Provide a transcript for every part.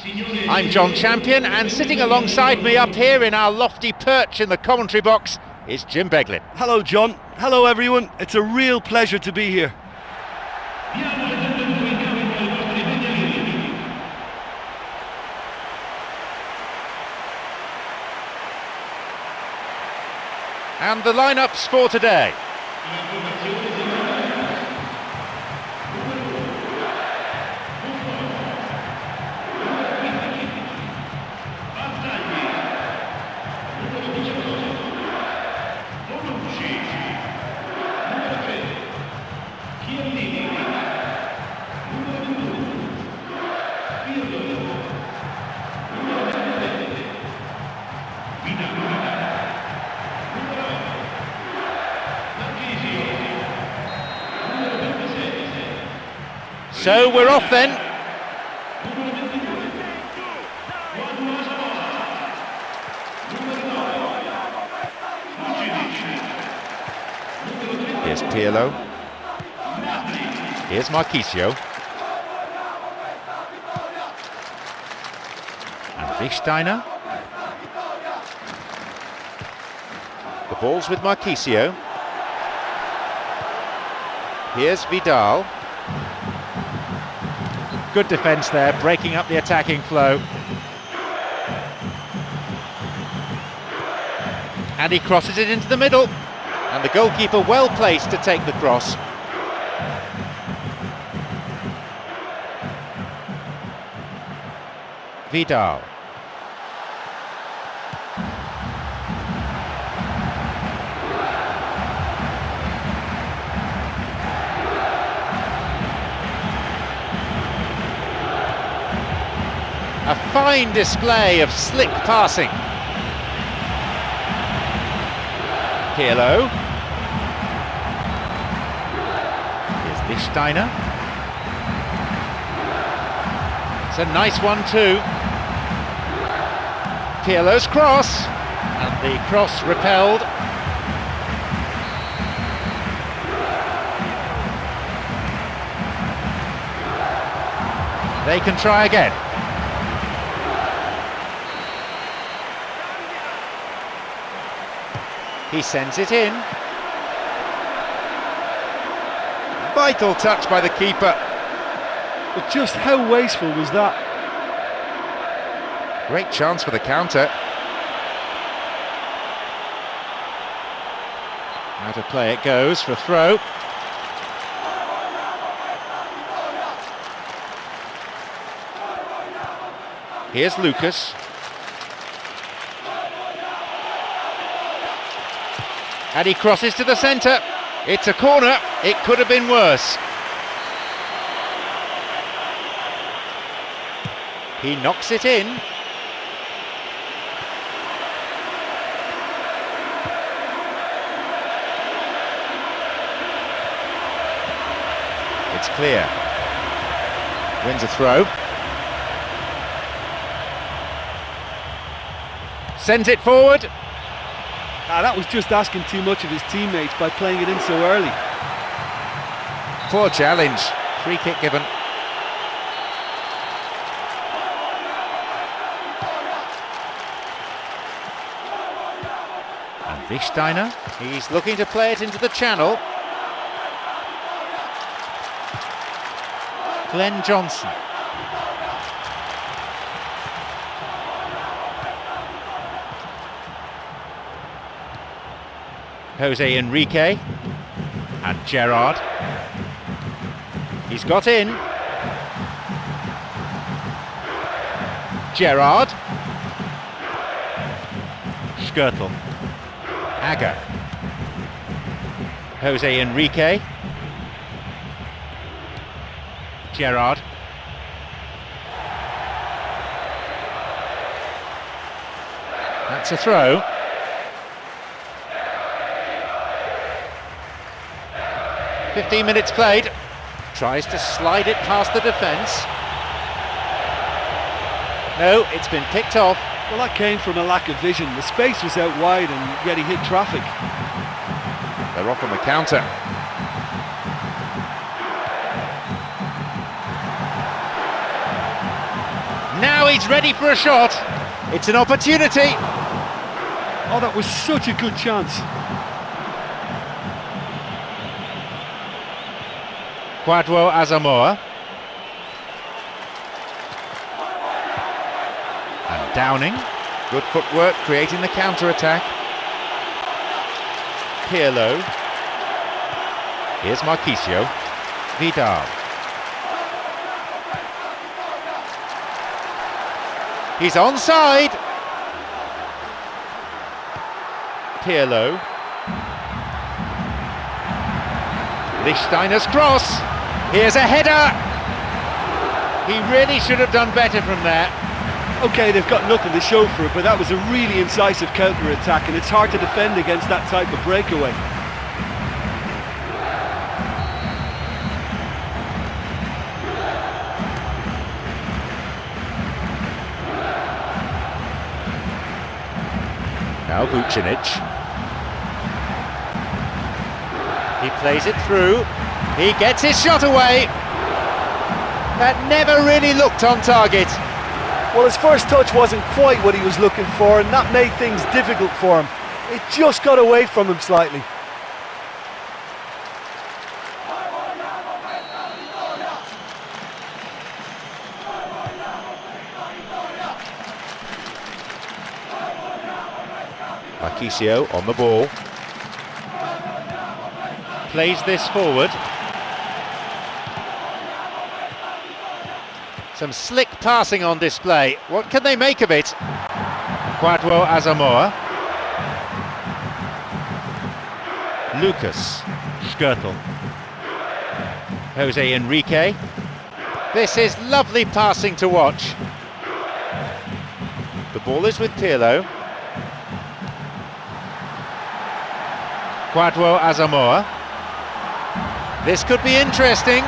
I'm John Champion, and sitting alongside me up here in our lofty perch in the commentary box is Jim Beglin. Hello, John. Hello, everyone. It's a real pleasure to be here. And the lineups for today. So we're off then. Here's Pirlo. Here's Marchisio. And Wichsteiner. The ball's with Marchisio. Here's Vidal. Good defence there, breaking up the attacking flow. And he crosses it into the middle. And the goalkeeper well placed to take the cross. Vidal. A fine display of slick passing. Pirlo. Here's Wichsteiner. It's a nice one too. Pirlo's cross. And the cross repelled. They can try again. He sends it in. Vital touch by the keeper. But just how wasteful was that? Great chance for the counter. Out of play it goes for throw. Here's Lucas. And he crosses to the centre. It's a corner. It could have been worse. He knocks it in. It's clear. Wins a throw. Sends it forward. That was just asking too much of his teammates by playing it in so early. Poor challenge. Free kick given. And Wichsteiner. He's looking to play it into the channel. Glenn Johnson. Jose Enrique and Gerrard. He's got in. Gerrard. Skirtle. Agger. Jose Enrique. Gerrard. That's a throw. "15 minutes played." Tries to slide it past the defence. No, it's been picked off. Well, that came from a lack of vision. The space was out wide and yet he hit traffic. They're off on the counter. Now he's ready for a shot. It's an opportunity. Oh, that was such a good chance. Quadro Asamoah. And Downing. Good footwork, creating the counter-attack. Pirlo. Here's Marquisio. Vidal. He's onside. Pirlo. Lichtsteiner's cross. Here's a header. He really should have done better from there. Okay, they've got nothing to show for it, but that was a really incisive counter-attack, and it's hard to defend against that type of breakaway. Now Vucinic. He plays it through. He gets his shot away. That never really looked on target. Well, his first touch wasn't quite what he was looking for, and that made things difficult for him. It just got away from him slightly. Marquisio on the ball. Plays this forward. Some slick passing on display. What can they make of it? Quadro Asamoah. Lucas. Skrtel. Jose Enrique. This is lovely passing to watch. The ball is with Pirlo. Quadro Asamoah. This could be interesting.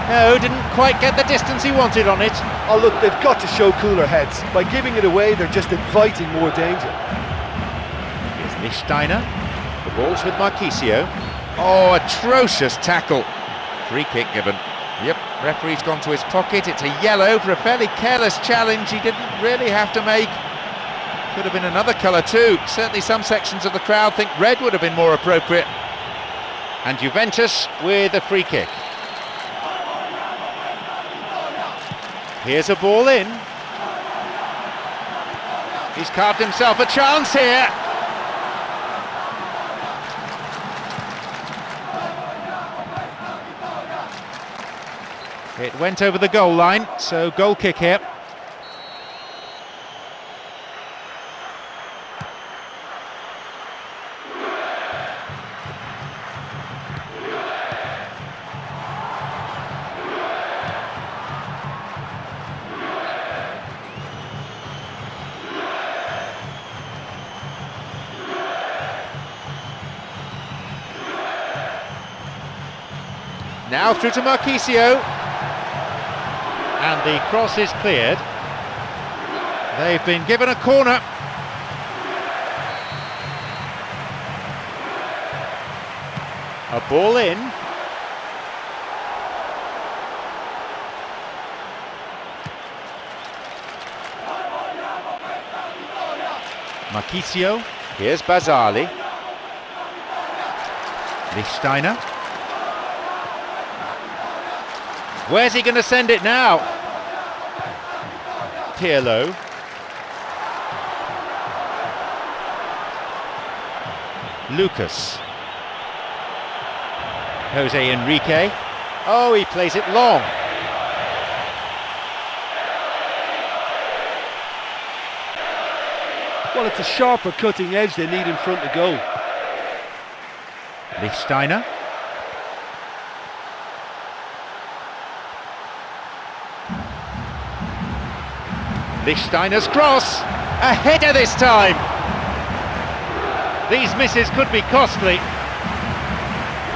No, didn't quite get the distance he wanted on it. Oh look, they've got to show cooler heads. By giving it away, they're just inviting more danger. Here's Lichtsteiner. The ball's with Marquisio. Oh, atrocious tackle. Free kick given. Yep, referee's gone to his pocket. It's a yellow for a fairly careless challenge he didn't really have to make. Could have been another colour too. Certainly some sections of the crowd think red would have been more appropriate. And Juventus with a free kick. Here's a ball in. He's carved himself a chance here. It went over the goal line, so goal kick here. Now through to Marquisio, and the cross is cleared. They've been given a corner. A ball in. Marquisio, here's Bazzali. Lichtsteiner. Where's he going to send it now? Pirlo. Lucas. Jose Enrique. Oh, he plays it long. Well, it's a sharper cutting edge they need in front of goal. Lichtsteiner. Lichtsteiner's cross, a header this time. These misses could be costly.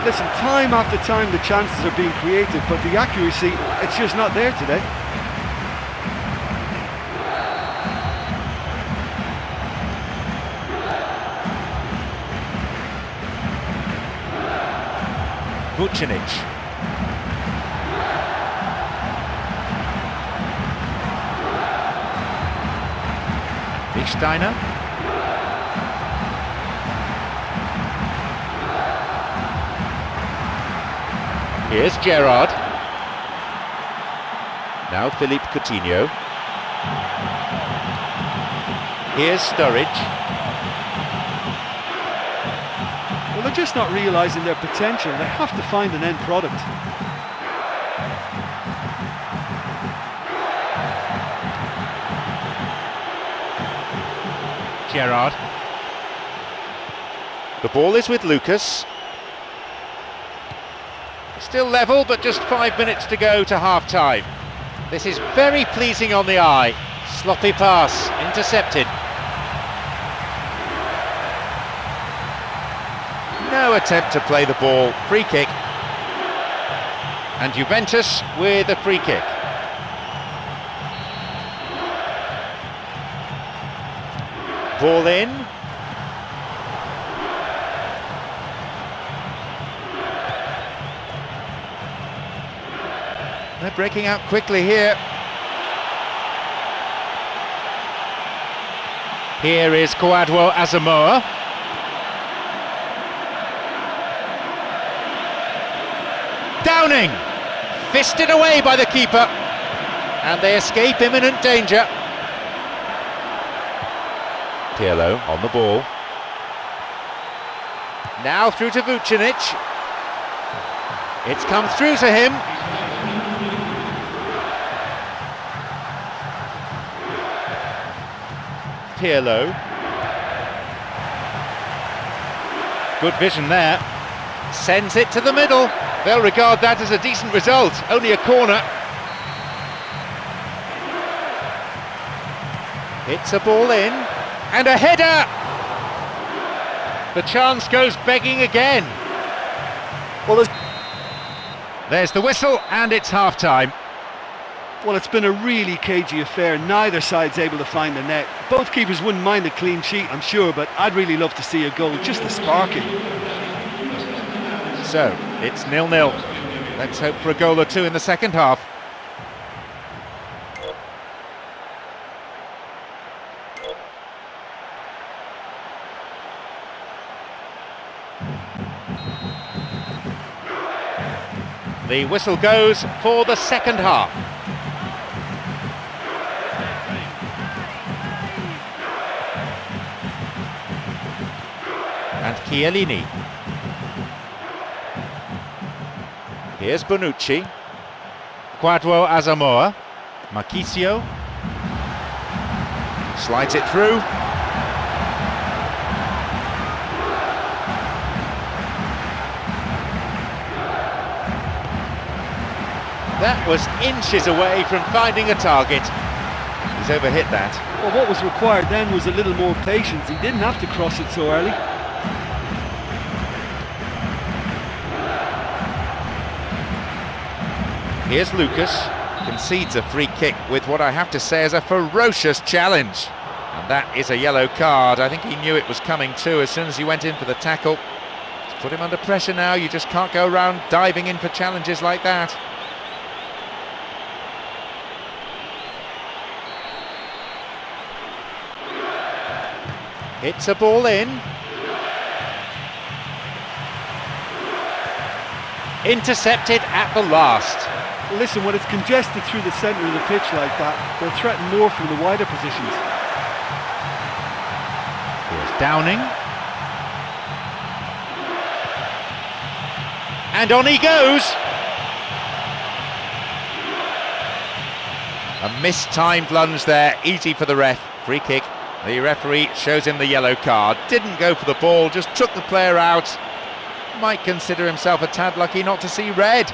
Listen, time after time the chances are being created, but the accuracy, it's just not there today. Vucinic. Steiner. Here's Gerrard. Now Philippe Coutinho. Here's Sturridge. Well, they're just not realising their potential. They have to find an end product. Gerrard. The ball is with Lucas. Still level, but just 5 minutes to go to half-time. This is very pleasing on the eye. Sloppy pass, intercepted. No attempt to play the ball, free kick. And Juventus with a free kick. Ball in. They're breaking out quickly here. Here is Kwadwo Asamoah. Downing! Fisted away by the keeper. And they escape imminent danger. Pirlo on the ball. Now through to Vucinic. It's come through to him. Pirlo. Good vision there. Sends it to the middle. They'll regard that as a decent result. Only a corner. It's a ball in. And a header! The chance goes begging again. Well, there's the whistle, and it's half-time. Well, it's been a really cagey affair. Neither side's able to find the net. Both keepers wouldn't mind a clean sheet, I'm sure, but I'd really love to see a goal, just to spark it. So, it's 0-0. Let's hope for a goal or two in the second half. The whistle goes for the second half. And Chiellini. Here's Bonucci. Kwadwo Asamoah. Marchisio. Slides it through. That was inches away from finding a target. He's overhit that. Well, what was required then was a little more patience. He didn't have to cross it so early. Here's Lucas, concedes a free kick with what I have to say is a ferocious challenge. And that is a yellow card. I think he knew it was coming too as soon as he went in for the tackle. It's put him under pressure now. You just can't go around diving in for challenges like that. It's a ball in. Intercepted at the last. Well, listen, when it's congested through the centre of the pitch like that, they'll threaten more from the wider positions. Here's Downing. And on he goes! A mistimed lunge there, easy for the ref. Free kick. The referee shows him the yellow card. Didn't go for the ball, just took the player out. Might consider himself a tad lucky not to see red.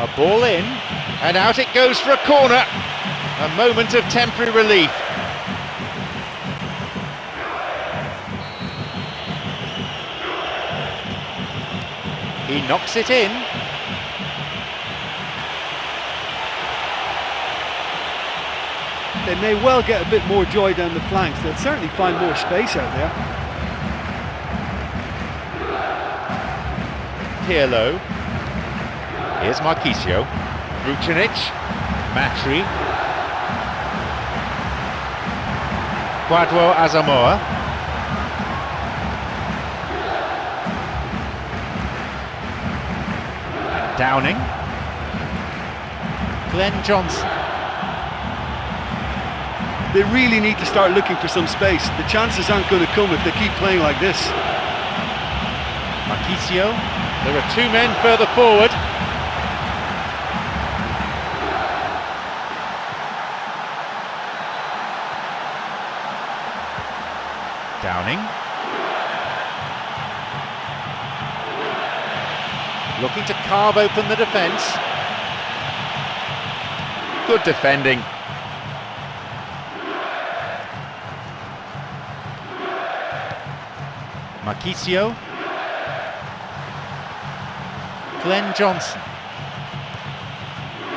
A ball in, and out it goes for a corner. A moment of temporary relief. He knocks it in. They may well get a bit more joy down the flanks. They'll certainly find more space out there. Pirlo. Here's Marquisio. Vucinic. Matri. Quadro Asamoah. And Downing. Glenn Johnson. They really need to start looking for some space. The chances aren't going to come if they keep playing like this. Marquisio. There are two men further forward. Downing. Looking to carve open the defence. Good defending. Marquisio. Glenn Johnson.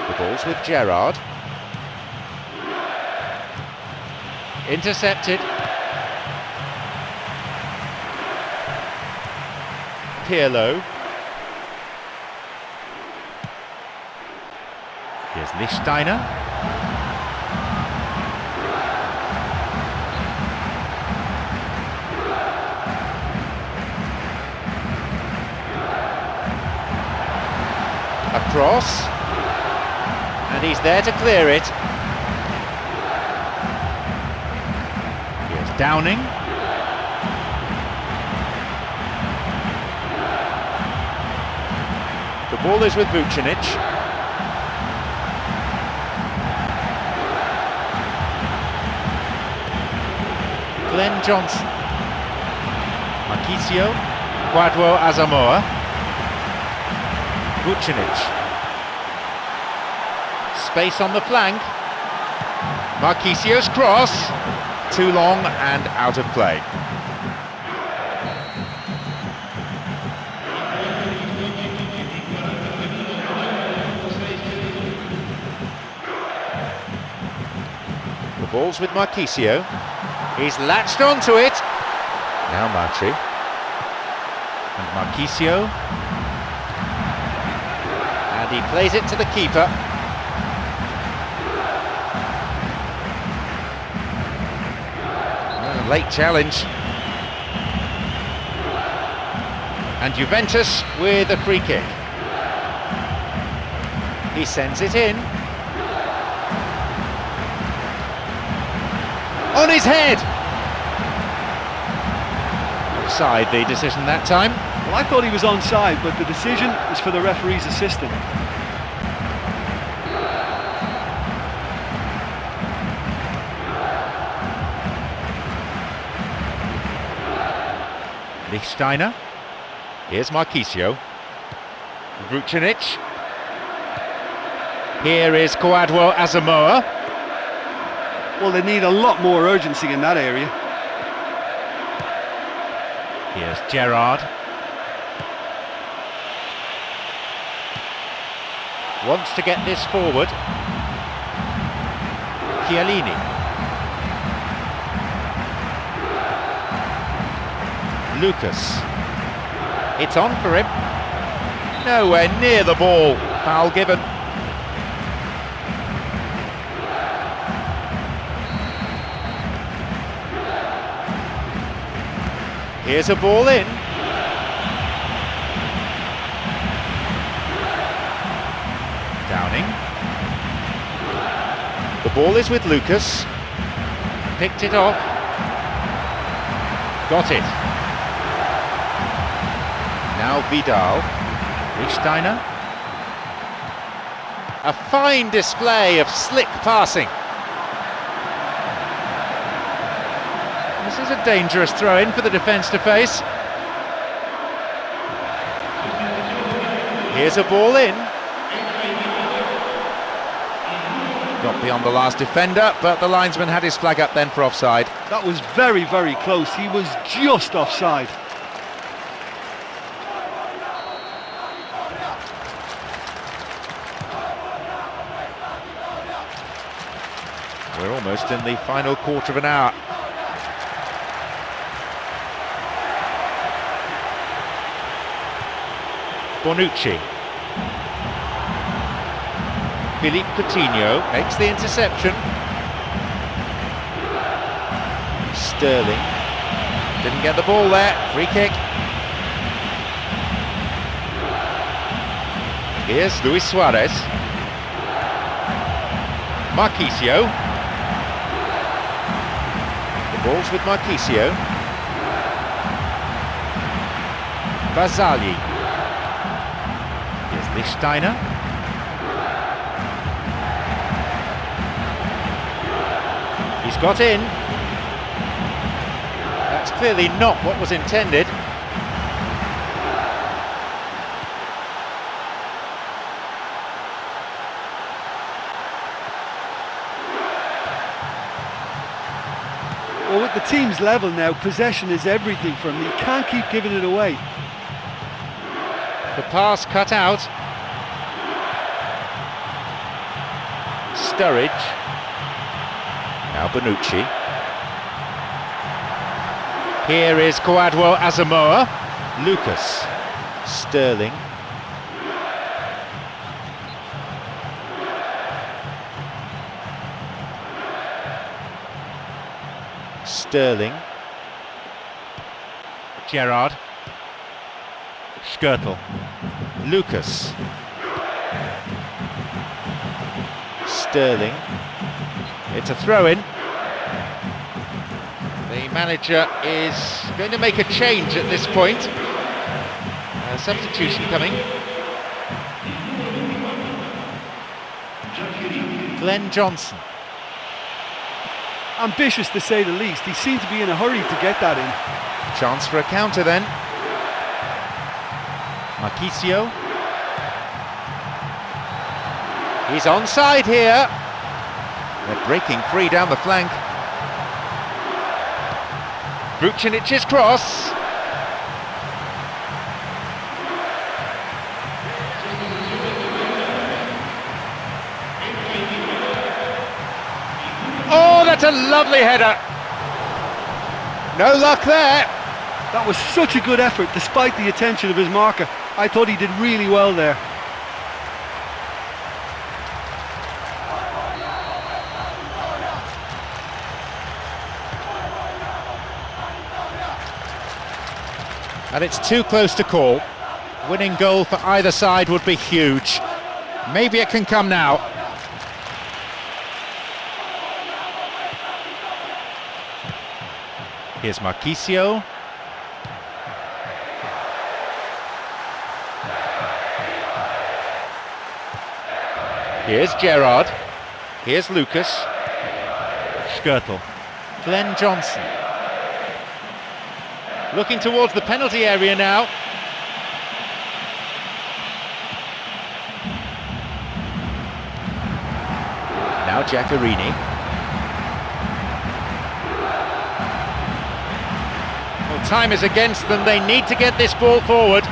The ball's with Gerrard. Intercepted. Pirlo. Here's Lichtsteiner. Across. And he's there to clear it. Here's Downing. The ball is with Vucinic. Glenn Johnson. Marquisio. Quadro Asamoah. Vucinic. Space on the flank. Marquisio's cross. Too long and out of play. The ball's with Marquisio. He's latched onto it. Now Matri. And Marquisio. And he plays it to the keeper. Late challenge. And Juventus with a free kick. He sends it in. On his head! Offside, the decision that time. Well, I thought he was onside, but the decision was for the referee's assistant. Lichtsteiner. Here's Marquisio. Vucinic. Here is Quadro Asamoah. Well, they need a lot more urgency in that area. Here's Gerrard. Wants to get this forward. Chiellini. Lucas. It's on for him. Nowhere near the ball. Foul given. Here's a ball in. Downing. The ball is with Lucas. Picked it off. Got it. Now Vidal. Lichtsteiner. A fine display of slick passing. This is a dangerous throw-in for the defence to face. Here's a ball in. Got beyond the last defender, but the linesman had his flag up then for offside. That was very, very close. He was just offside. We're almost in the final quarter of an hour. Bonucci. Philippe Coutinho makes the interception. Sterling didn't get the ball there. Free kick. Here's Luis Suarez. Marquisio. The ball's with Marquisio. Basali. Here's Lichtsteiner. He's got in. That's clearly not what was intended. Well, with the team's level now, possession is everything for him. He can't keep giving it away. The pass cut out. Sturridge. Now Bonucci. Here is Kwadwo Asamoah. Lucas. Sterling. Sterling. Gerrard. Skrtel. Lucas. Sterling. It's a throw-in. The manager is going to make a change at this point. A substitution coming. Glenn Johnson. Ambitious to say the least. He seemed to be in a hurry to get that in. Chance for a counter then. Marquisio. He's onside here. They're breaking free down the flank. Vucinic's cross. Oh, that's a lovely header. No luck there. That was such a good effort despite the attention of his marker. I thought he did really well there. And it's too close to call. Winning goal for either side would be huge. Maybe it can come now. Here's Marquisio. Here's Gerrard. Here's Lucas. Skrtel. Glenn Johnson. Looking towards the penalty area now. Now Giaccherini. Well, time is against them. They need to get this ball forward.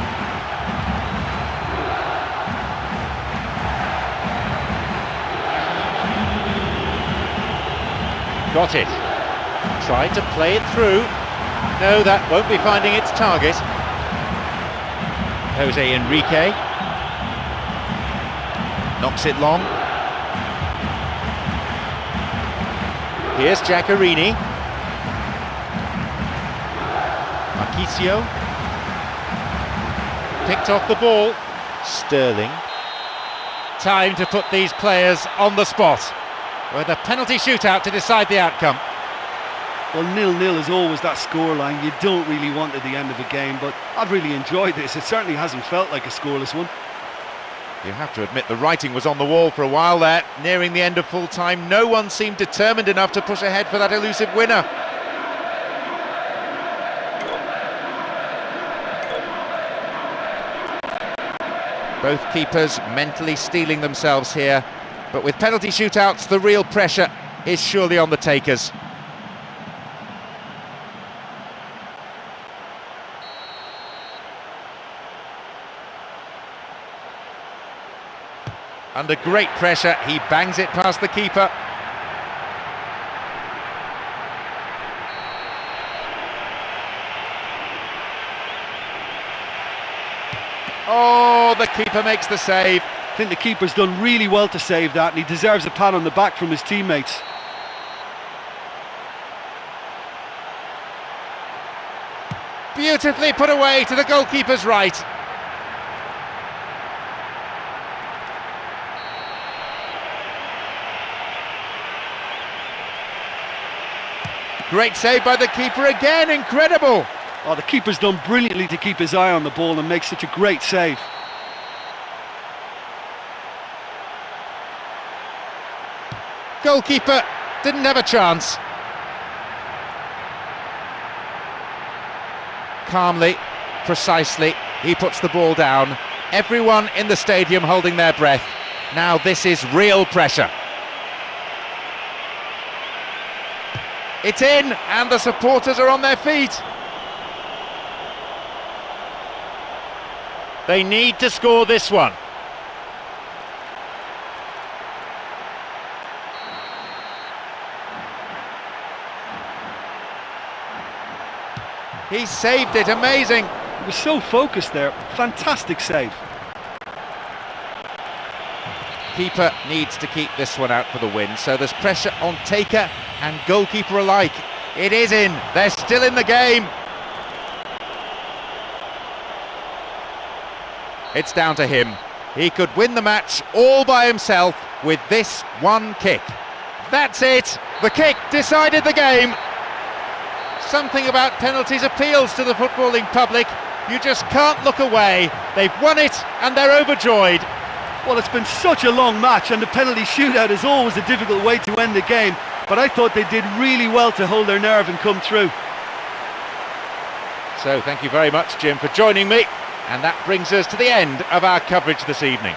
Got it. Tried to play it through. No, that won't be finding its target. Jose Enrique. Knocks it long. Here's Giaccherini. Marquisio. Picked off the ball. Sterling. Time to put these players on the spot, with a penalty shootout to decide the outcome. Well, 0-0 is always that scoreline you don't really want at the end of a game, but I've really enjoyed this. It certainly hasn't felt like a scoreless one. You have to admit the writing was on the wall for a while there. Nearing the end of full time, no one seemed determined enough to push ahead for that elusive winner. Both keepers mentally steeling themselves here, but with penalty shootouts, the real pressure is surely on the takers. Under great pressure, he bangs it past the keeper. Oh, the keeper makes the save. think the keeper's done really well to save that, and he deserves a pat on the back from his teammates. Beautifully put away to the goalkeeper's right. Great save by the keeper again, incredible! Oh, the keeper's done brilliantly to keep his eye on the ball and make such a great save. Goalkeeper didn't have a chance. Calmly, precisely, he puts the ball down. Everyone in the stadium holding their breath. Now this is real pressure. It's in, and the supporters are on their feet. They need to score this one. He saved it, amazing. He was so focused there, fantastic save. Keeper needs to keep this one out for the win, so there's pressure on taker and goalkeeper alike. It is in, they're still in the game. It's down to him. He could win the match all by himself with this one kick. That's it, the kick decided the game. Something about penalties appeals to the footballing public. You just can't look away. They've won it and they're overjoyed. Well, it's been such a long match, and the penalty shootout is always a difficult way to end the game, but I thought they did really well to hold their nerve and come through. So thank you very much, Jim, for joining me, and that brings us to the end of our coverage this evening.